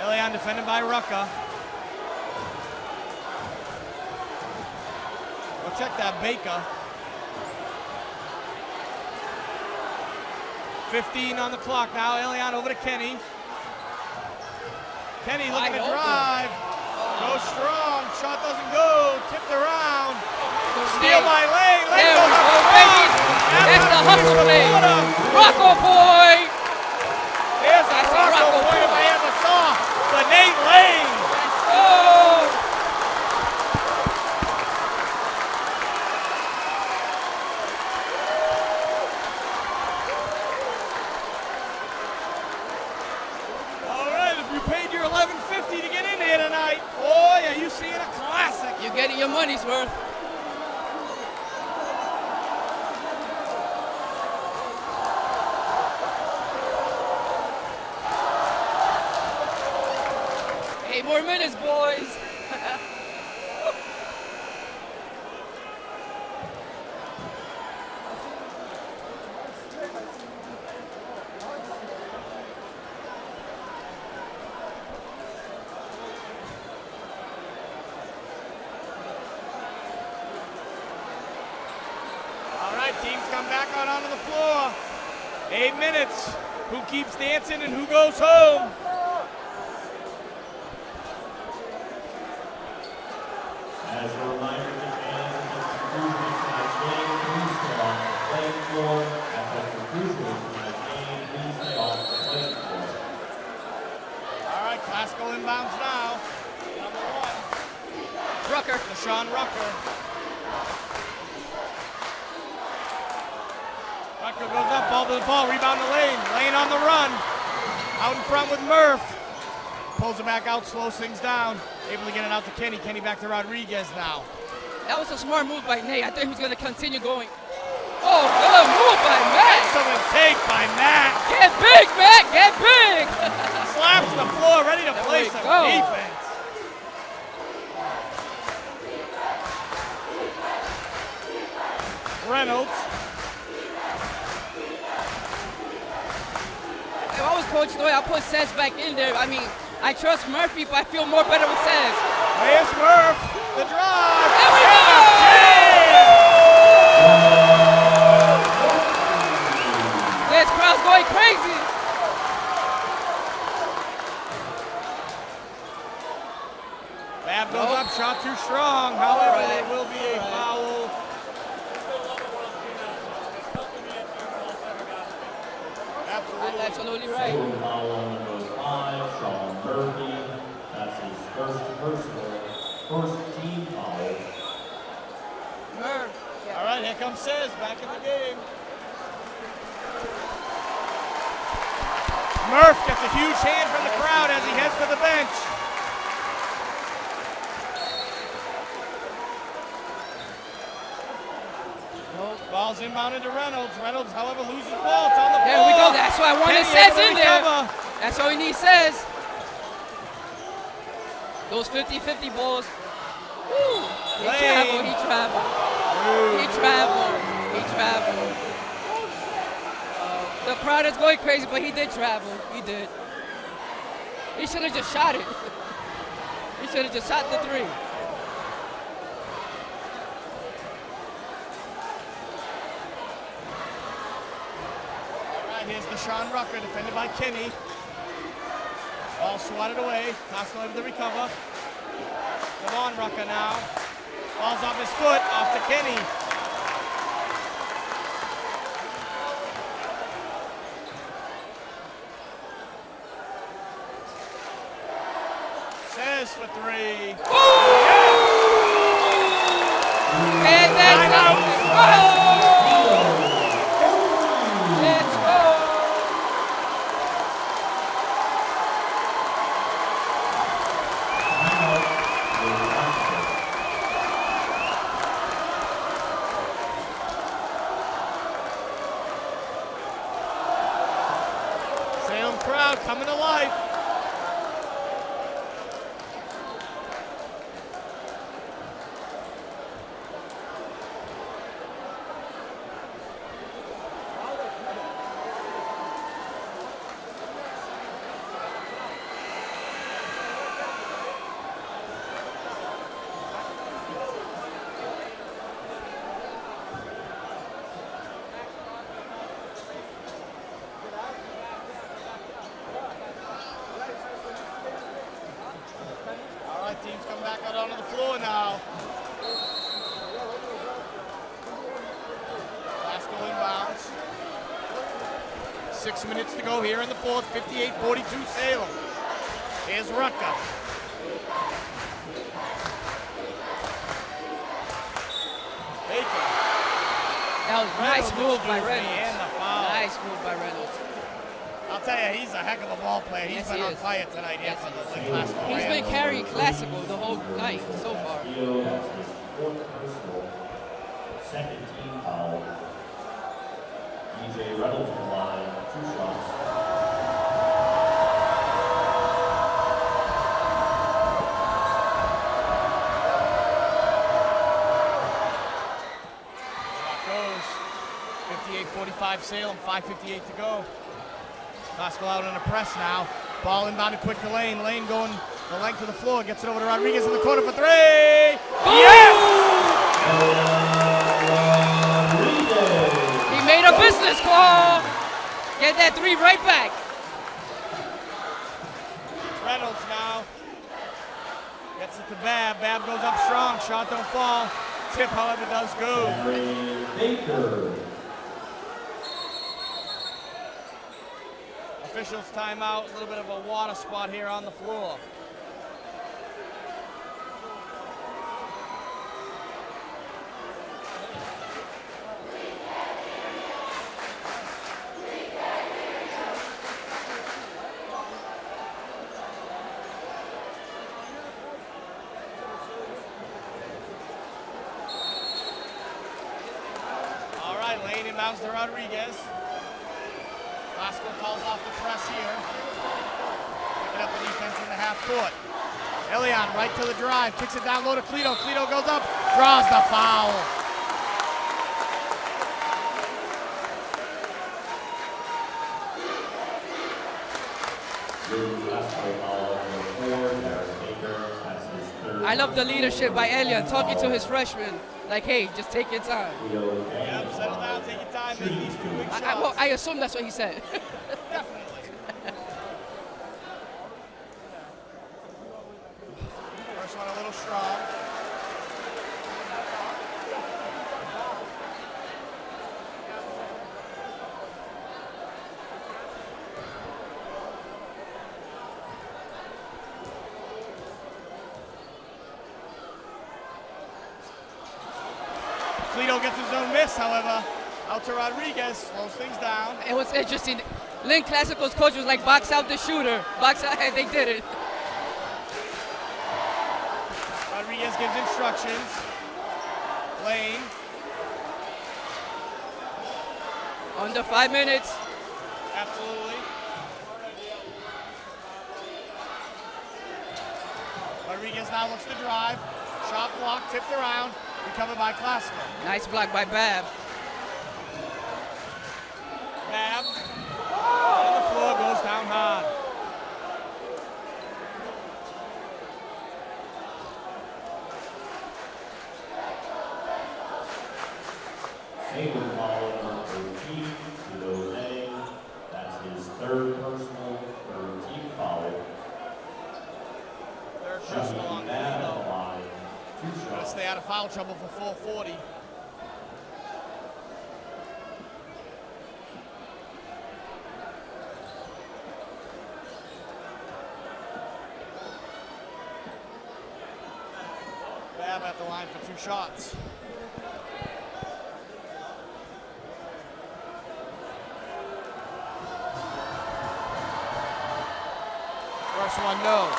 Elion defended by Rucka. We'll check that Baker. 15 on the clock now. Elion over to Kenny. Kenny looking to drive. Go strong. Shot doesn't go. Tipped around. Steal by Lane. Lane There goes we up go, the baby. block. That's the hustle play. Rocco boy. There's a That's a Rocco Rocco point if boy. I ever saw. But Nate Lane. Oh. All right, if you paid your $11.50 to get in here tonight, boy, are you seeing a classic. You're getting your money's worth. Eight more minutes, boys. All right, teams come back out onto the floor. 8 minutes. Who keeps dancing and who goes home? As a reminder to fans at the conclusion of tonight's game, please come on the playing floor at the conclusion of tonight's game. Pascal inbounds now. Number 1. Rucker. Deshaun Rucker. Rucker goes up, ball to the ball, rebound to Lane. Lane on the run. Out in front with Murph. Pulls it back out, slows things down. Able to get it out to Kenny. Kenny back to Rodriguez now. That was a smart move by Nate. I think he was going to continue going. Oh, good move by Matt. Excellent take by Matt. Get big, Matt. Get big. Slaps the floor, ready to There play we some go. defense. Reynolds. If I was coach the way I put Sez back in there. I mean, I trust Murphy, but I feel more better with Sez. Here's Murph. The drive. There we And go. the jam. This crowd's going crazy. Bab goes up, shot too strong. However, there will be a foul. Absolutely right. Salem foul on number 5, Sean Murphy. That's his first team foul. Murph. All right, here comes Sez back in the game. Murph gets a huge hand from the crowd as he heads for the bench. Ball's inbounded to Reynolds. Reynolds, however, loses the ball. It's on the There floor. we go. That's why I wanted Kenny Sez able to in there. recover. That's all he needs, Sez. Those 50-50 balls. Woo. He traveled. He traveled. He traveled. He traveled. The crowd is going crazy, but he did travel. He did. He should have just shot it. He should have just shot the 3. Here's Deshaun Rucker, defended by Kenny. Ball swatted away. Pascal able to recover. Come on, Rucker now. Ball's off his foot, off to Kenny. Says for 3. And that's Timeout. Let's go. Salem crowd coming to life. Teams come back out onto the floor now. Pascal inbounds. 6 minutes to go here in the fourth. 58-42 Salem. Here's Rucker. Baker. That was a nice move by And Reynolds. the foul. Nice move by Reynolds. I'll tell you, he's a heck of a ball player. He's Yes, been he on is. fire tonight here Yes, for he the is. Classical He's been Rams. carrying Classical the whole night so far. Theo, that's his 4th personal. 2nd team foul. DJ Reynolds from the line, 2 shots. Goes 58-45 Salem, 5:58 to go. Pascal out on a press now. Ball inbounded quick to Lane. Lane going the length of the floor, gets it over to Rodriguez in the corner for 3. Yes! He made a business call. Get that 3 right back. Reynolds now gets it to Bab. Bab goes up strong. Shot don't fall. Tip, however, does go. Baker. officials timeout. A little bit of a water spot here on the floor. All right, Lane inbounds to Rodriguez. Lasco calls off the press here. Picking up the defense in the half court. Elian right to the drive, kicks it down low to Cleto. Cleto goes up, draws the foul. I love the leadership by Elian, talking to his freshmen. Like, hey, just take your time. Yep, settle down, take your time, make these 2 big shots. Well, I assume that's what he said. Definitely. First one a little strong. Cleto gets his own miss, however. Out to Rodriguez, slows things down. It was interesting. Lynn Classical's coach was like, box out the shooter. Box out, and they did it. Rodriguez gives instructions. Lane. Under 5 minutes. Absolutely. Rodriguez now looks to drive. Shot block, tipped around. Recovered by Classical. Nice block by Bab. Bab. On the floor, goes down hard. Salem foul number 13 to Lynn. That's his 3rd personal, 3rd team foul. Third personal on Bab Cleto. on the line. 2 Gotta shots. stay out of foul trouble for 440. Bab at the line for 2 shots. First one, no.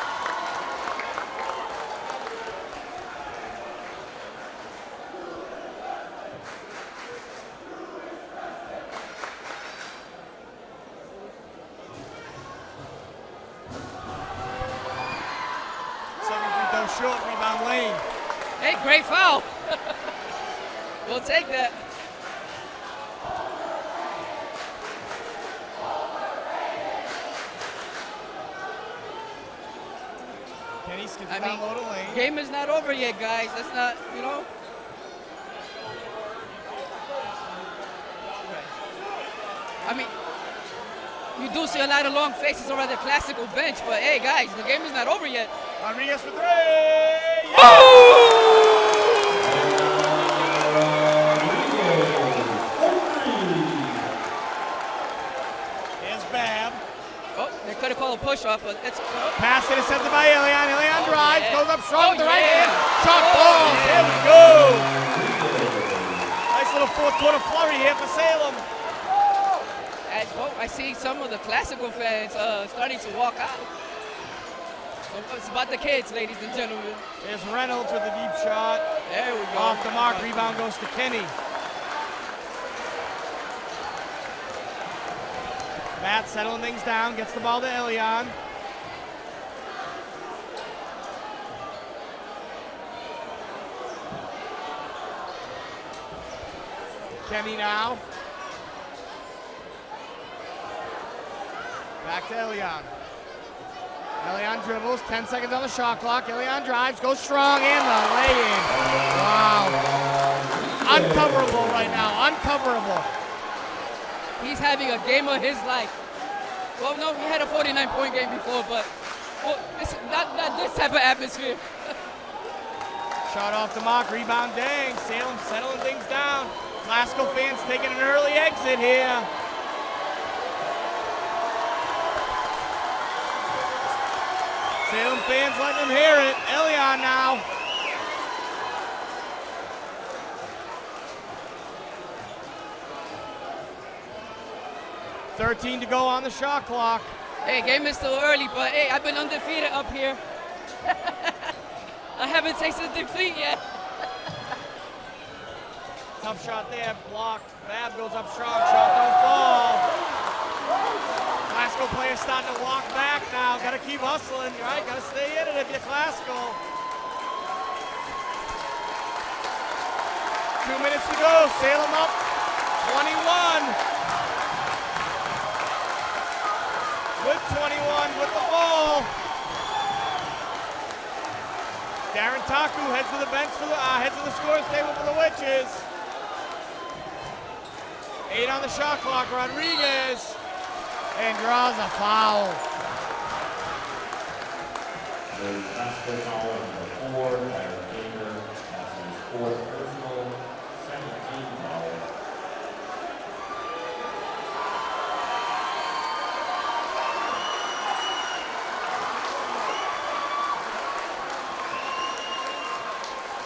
Second free throw short, rebound Lane. Hey, great foul. We'll take that. Kenny skips I down mean, low to Lane. game is not over yet, guys. That's not, you know. I mean, you do see a lot of long faces over at the Classical bench, but hey, guys, the game is not over yet. Rodriguez for 3. Yeah! Here's Bab. Oh, they could have called a push-off, but it's... Pass intercepted by Elian. Elian drives, yeah. goes up strong with the right yeah. hand. Shot balls. yeah. Here we go. Nice little fourth quarter flurry here for Salem. I see some of the Classical fans starting to walk out. So it's about the kids, ladies and gentlemen. There's Reynolds with a deep shot. There we go. Off the mark. Rebound goes to Kenny. Matt settling things down. Gets the ball to Elian. Kenny now. Back to Elian. Elian dribbles, 10 seconds on the shot clock. Elian drives, goes strong, and the lay-in. Wow. Uncoverable right now, uncoverable. He's having a game of his life. Well, no, he had a 49-point game before, but well, not this type of atmosphere. Shot off the mark, rebound Dang. Salem settling things down. Glasgow fans taking an early exit here. Salem fans let them hear it. Elion now. $13 to go on the shot clock. Hey, game is still early, but hey, I've been undefeated up here. I haven't tasted defeat yet. Tough shot there, blocked. Bab goes up strong, shot don't fall. Classical players starting to walk back now. Gotta keep hustling, right? Gotta stay in it if you're Classical. 2 minutes to go, Salem up 21. With 21 with the ball. Darren Taku heads to the bench for the heads to the scorer's table for the Witches. 8 on the shot clock. Rodriguez and draws a foul. The Classical foul number 4, Tyler Baker. That's his 4th personal, 17th foul.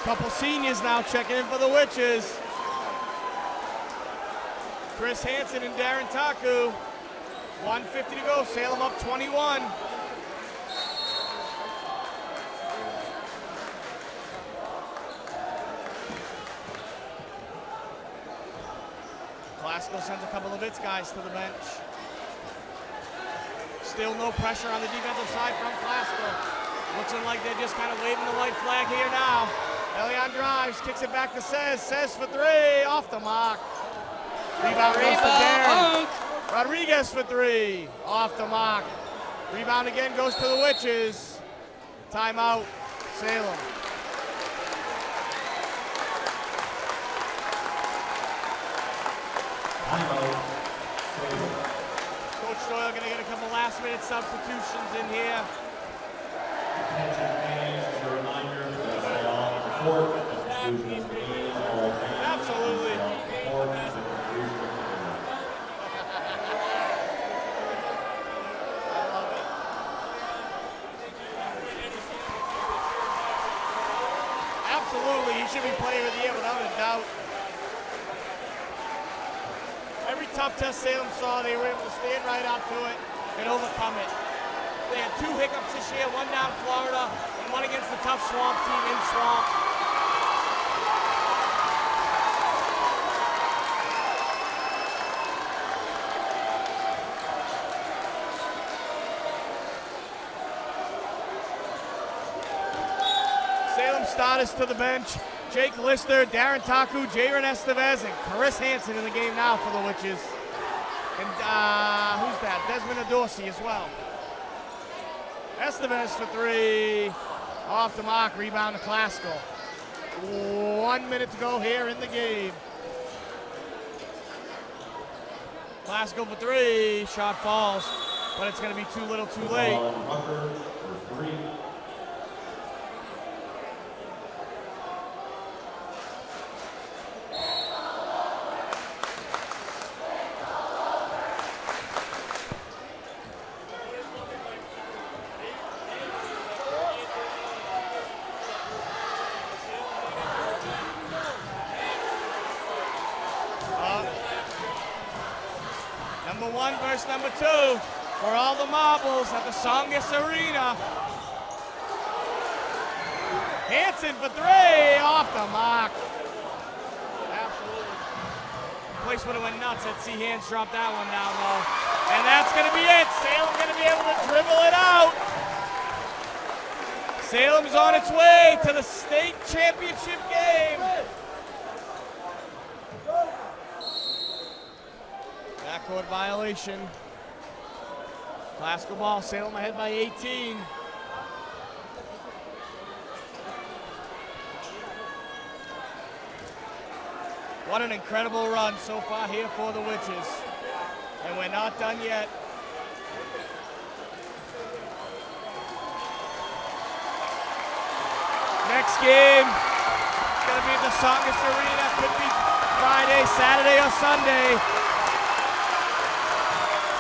Couple seniors now checking in for the Witches. Chris Hansen and Darren Taku. 1:50 to go. Salem up 21. Classical sends a couple of its guys to the bench. Still no pressure on the defensive side from Classical. Looking like they're just kind of waving the white flag here now. Elion drives, kicks it back to Says. Says for 3, off the mark. Rebound goes to Darren. Rodriguez for 3, off the mark. Rebound again goes to the Witches. Timeout, Salem. Timeout, Salem. Coach Doyle gonna get a couple last minute substitutions in here. Attention fans, as a reminder, please stay off the court at the conclusion of the game. All fans, Absolutely. stay off the court at the conclusion of the game. I love it. Absolutely, he should be player of the year without a doubt. Every tough test Salem saw, they were able to stand right up to it and overcome it. They had 2 hiccups this year, one down Florida and one against the tough Swamp team in Swamp. Salem starters to the bench. Jake Lister, Darren Taku, Jaron Estevez, and Chris Hansen in the game now for the Witches. And who's that? Desmond Adorsi as well. Estevez for 3, off the mark, rebound to Classical. 1 minute to go here in the game. Classical for 3, shot falls, but it's gonna be too little too late. Rucker for 3. Number 1 versus number 2 for all the marbles at the Songus Arena. Hansen for 3, off the mark. Absolutely. Place would have went nuts. I'd see hands drop that one down low. And that's gonna be it. Salem gonna be able to dribble it out. Salem's on its way to the state championship game. Backcourt violation. Classical ball, Salem ahead by 18. What an incredible run so far here for the Witches. And we're not done yet. Next game, it's gonna be at the Songus Arena. Could be Friday, Saturday, or Sunday.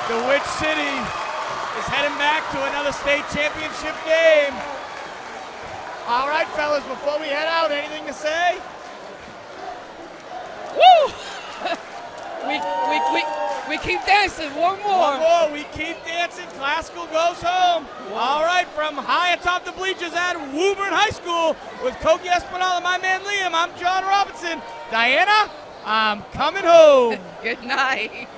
The Witch City is heading back to another state championship game. All right, fellas, before we head out, anything to say? Woo! we keep dancing. One more. One more. We keep dancing. Classical goes home. All right, from high atop the bleachers at Woburn High School with Koki Espinal and my man Liam, I'm John Robinson. Diana, I'm coming home. Good night.